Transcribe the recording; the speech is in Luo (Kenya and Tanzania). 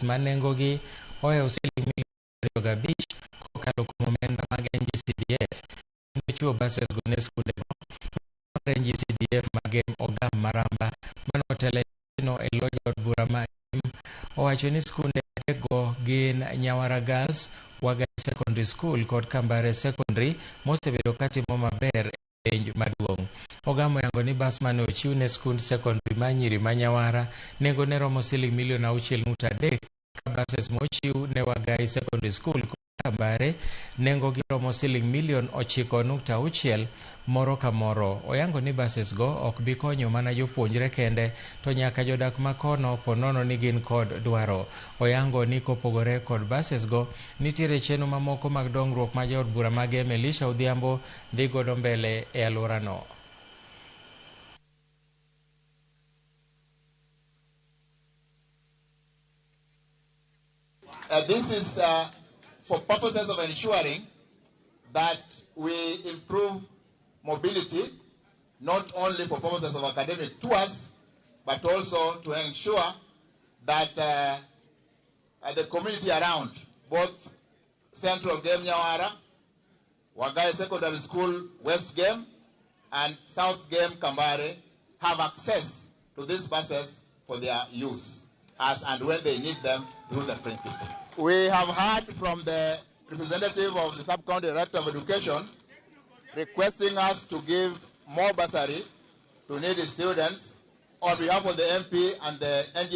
manengogi ohewo siling milion 25 kokalo kuom omenda mag NG CDF. Chiwo buses go ne skunde go. NG CDF magem ogam maramba manotele no e loja od bura magem owacho ni skunde go gin Nyawara Girls, Waga Secondary School kod Kambare Secondary mosebedo katimo maber e penj maduong'. Ogamo yango ni bas mane ochiw ne skund secondary manyiri ma Nyawara nengo ne romo siling milion 6.3 ka buses mochiw ne Wagai Secondary School kod Kambare nengo gi romo siling milion 9.6 moro ka moro. Oyango ni buses go ok bi konyo mana jopuonjre kende to nyaka jodak makono ponono ni gin kod dwaro. Oyango ni kopogore kod buses go nitiere chenro mamoko mag dongruok ma jaod bura mage Melisha Odhiambo dhi godo mbele e alworano. This is for purposes of ensuring that we improve mobility, not only for purposes of academic tours, but also to ensure that the community around, both Central Game Nyawara, Wagai Secondary School, West Game, and South Game Kambare, have access to these buses for their use as and when they need them through the principal. We have heard from the representative of the Sub-County Director of Education requesting us to give more bursary to needy students on behalf of the MP and the NG